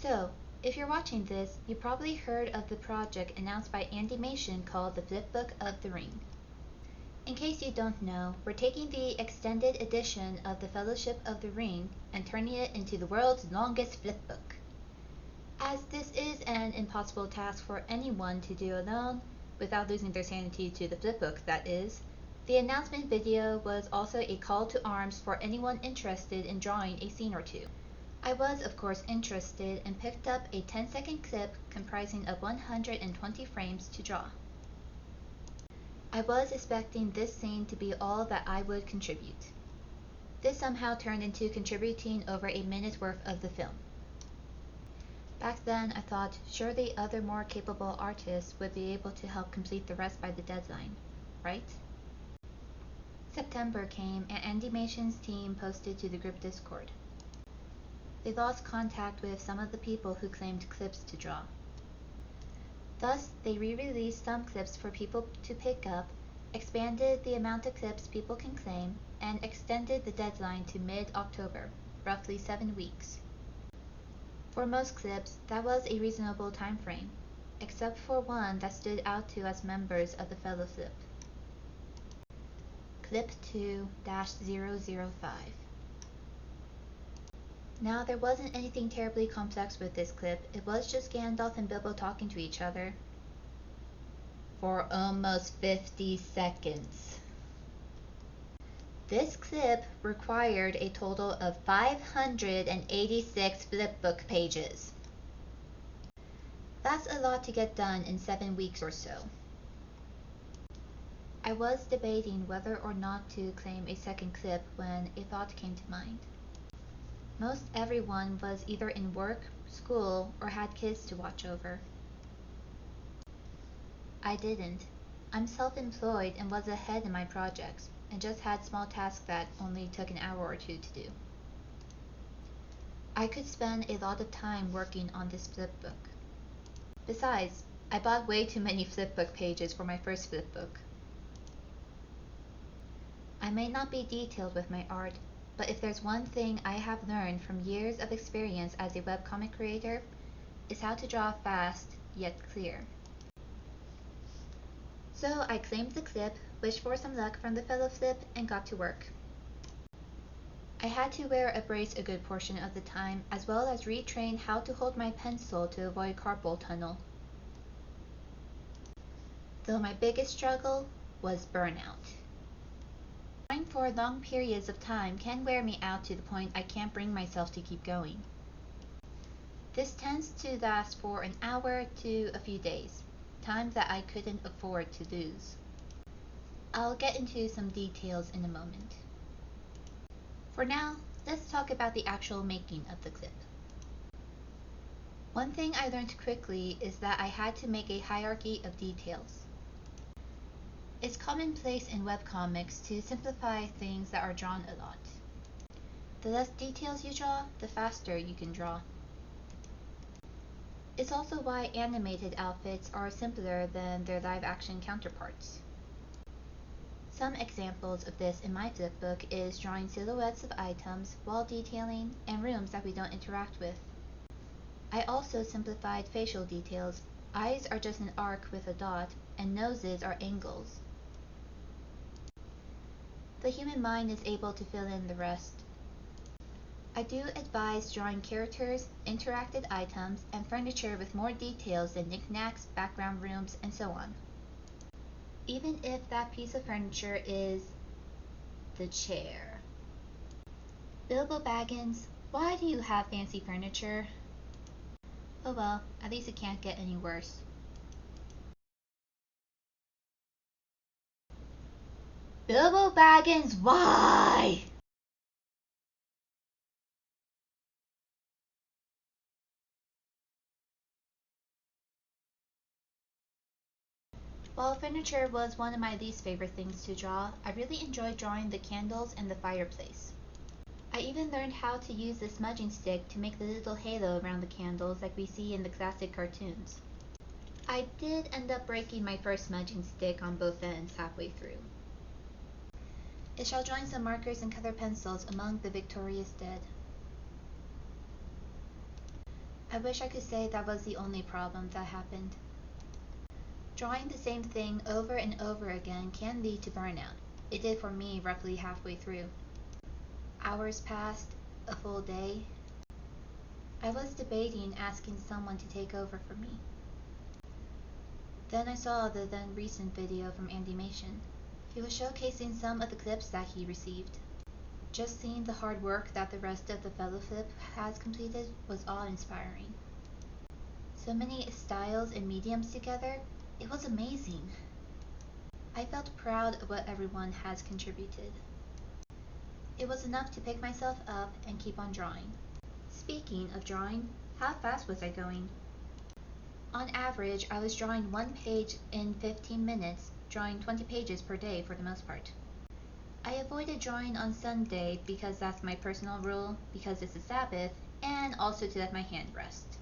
So, if you're watching this, you probably heard of the project announced by Andymation called the Flipbook of the Ring. In case you don't know, we're taking the extended edition of the Fellowship of the Ring and turning it into the world's longest flipbook. As this is an impossible task for anyone to do alone, without losing their sanity to the flipbook that is, the announcement video was also a call to arms for anyone interested in drawing a scene or two. I was of course interested and picked up a 10-second clip comprising of 120 frames to draw. I was expecting this scene to be all that I would contribute. This somehow turned into contributing over a minute's worth of the film. Back then I thought surely other more capable artists would be able to help complete the rest by the deadline, right? September came and Andymation's team posted to the group Discord. They lost contact with some of the people who claimed clips to draw. Thus, they re-released some clips for people to pick up, expanded the amount of clips people can claim, and extended the deadline to mid-October, roughly 7 weeks. For most clips, that was a reasonable time frame, except for one that stood out to us members of the Fellowship. Clip 2-005. Now, there wasn't anything terribly complex with this clip, it was just Gandalf and Bilbo talking to each other for almost 50 seconds. This clip required a total of 586 flipbook pages. That's a lot to get done in 7 weeks or so. I was debating whether or not to claim a second clip when a thought came to mind. Most everyone was either in work, school, or had kids to watch over. I didn't. I'm self-employed and was ahead in my projects, and just had small tasks that only took an hour or two to do. I could spend a lot of time working on this flipbook. Besides, I bought way too many flipbook pages for my first flipbook. I may not be detailed with my art, but if there's one thing I have learned from years of experience as a webcomic creator, it's how to draw fast, yet clear. So I claimed the clip, wished for some luck from the Fellowship, and got to work. I had to wear a brace a good portion of the time, as well as retrain how to hold my pencil to avoid carpal tunnel. Though my biggest struggle was burnout. Drawing for long periods of time can wear me out to the point I can't bring myself to keep going. This tends to last for an hour to a few days, time that I couldn't afford to lose. I'll get into some details in a moment. For now, let's talk about the actual making of the clip. One thing I learned quickly is that I had to make a hierarchy of details. It's commonplace in webcomics to simplify things that are drawn a lot. The less details you draw, the faster you can draw. It's also why animated outfits are simpler than their live-action counterparts. Some examples of this in my flipbook is drawing silhouettes of items, wall detailing, and rooms that we don't interact with. I also simplified facial details. Eyes are just an arc with a dot, and noses are angles. The human mind is able to fill in the rest. I do advise drawing characters, interactive items, and furniture with more details than knickknacks, background rooms, and so on. Even if that piece of furniture is the chair. Bilbo Baggins, why do you have fancy furniture? Oh well, at least it can't get any worse. Bilbo Baggins, why? While furniture was one of my least favorite things to draw, I really enjoyed drawing the candles and the fireplace. I even learned how to use the smudging stick to make the little halo around the candles like we see in the classic cartoons. I did end up breaking my first smudging stick on both ends halfway through. It shall join some markers and color pencils among the victorious dead. I wish I could say that was the only problem that happened. Drawing the same thing over and over again can lead to burnout. It did for me roughly halfway through. Hours passed, a full day. I was debating asking someone to take over for me. Then I saw the then recent video from Andymation. He was showcasing some of the clips that he received. Just seeing the hard work that the rest of the fellow flip has completed was awe-inspiring. So many styles and mediums together, it was amazing. I felt proud of what everyone has contributed. It was enough to pick myself up and keep on drawing. Speaking of drawing, how fast was I going? On average, I was drawing one page in 15 minutes, drawing 20 pages per day for the most part. I avoided drawing on Sunday because that's my personal rule, because it's a Sabbath, and also to let my hand rest.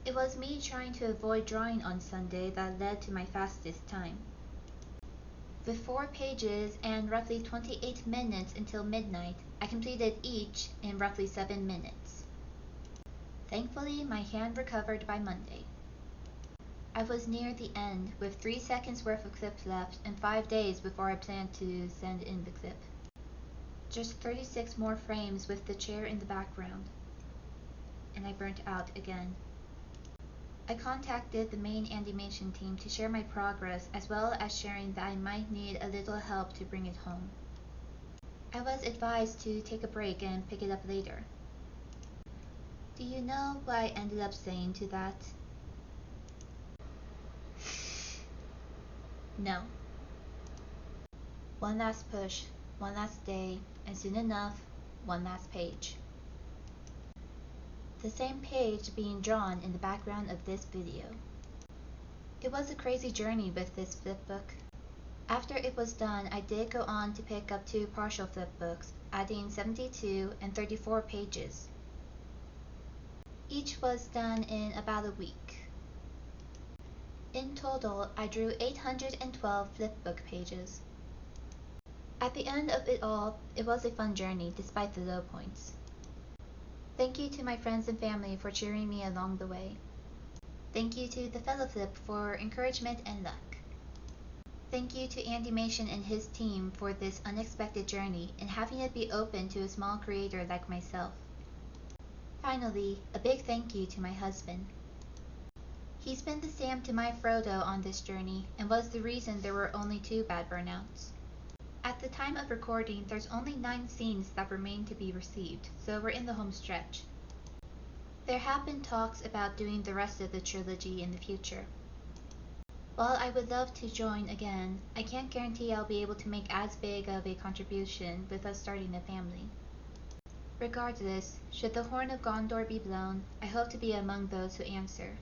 It was me trying to avoid drawing on Sunday that led to my fastest time. With 4 pages and roughly 28 minutes until midnight, I completed each in roughly 7 minutes. Thankfully, my hand recovered by Monday. I was near the end, with 3 seconds worth of clips left and 5 days before I planned to send in the clip. Just 36 more frames with the chair in the background, and I burnt out again. I contacted the main Andymation team to share my progress, as well as sharing that I might need a little help to bring it home. I was advised to take a break and pick it up later. Do you know what I ended up saying to that? No. One last push, one last day, and soon enough, one last page. The same page being drawn in the background of this video. It was a crazy journey with this flipbook. After it was done, I did go on to pick up 2 partial flipbooks, adding 72 and 34 pages. Each was done in about a week. In total, I drew 812 flipbook pages. At the end of it all, it was a fun journey despite the low points. Thank you to my friends and family for cheering me along the way. Thank you to the fellow flip for encouragement and luck. Thank you to Andymation and his team for this unexpected journey and having it be open to a small creator like myself. Finally, a big thank you to my husband. He's been the Sam to my Frodo on this journey and was the reason there were only 2 bad burnouts. At the time of recording, there's only 9 scenes that remain to be received, so we're in the home stretch. There have been talks about doing the rest of the trilogy in the future. While I would love to join again, I can't guarantee I'll be able to make as big of a contribution with us starting a family. Regardless, should the Horn of Gondor be blown, I hope to be among those who answer.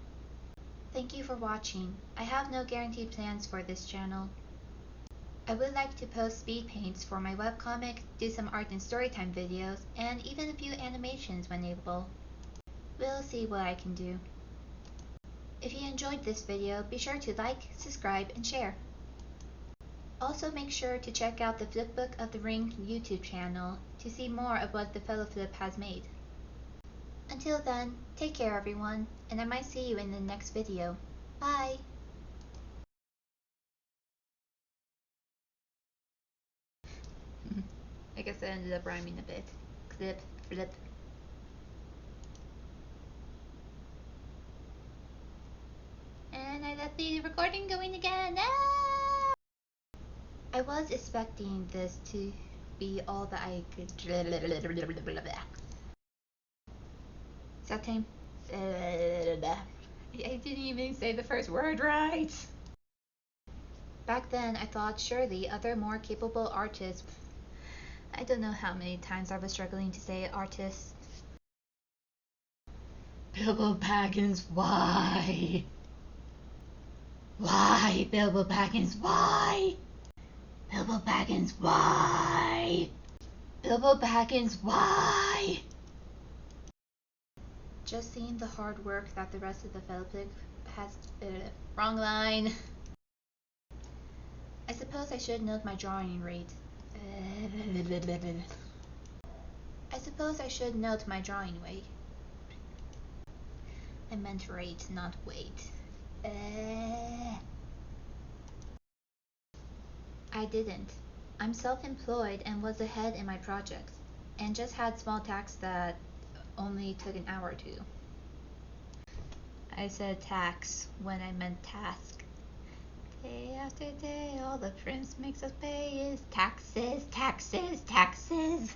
Thank you for watching. I have no guaranteed plans for this channel. I would like to post speed paints for my webcomic, do some art and storytime videos, and even a few animations when able. We'll see what I can do. If you enjoyed this video, be sure to like, subscribe, and share. Also make sure to check out the Flipbook of the Ring YouTube channel to see more of what the fellow flip has made. Until then, take care everyone, and I might see you in the next video. Bye! I guess I ended up rhyming a bit. Clip, flip. And I left the recording going again. Ah! I was expecting this to be all that I could. Is that time? I didn't even say the first word right. Back then, I thought surely other more capable artists. I don't know how many times I was struggling to say artists. Bilbo Baggins, why? Why, Bilbo Baggins, why? Bilbo Baggins, why? Bilbo Baggins, why? Just seeing the hard work that the rest of the Flipbook has. Wrong line. I suppose I should note my drawing rate. I suppose I should note my drawing weight. I meant rate, not wait. I didn't. I'm self-employed and was ahead in my projects, and just had small tasks that only took an hour or two. I said tax when I meant task. Day after day, all the prince makes us pay is taxes, taxes, taxes.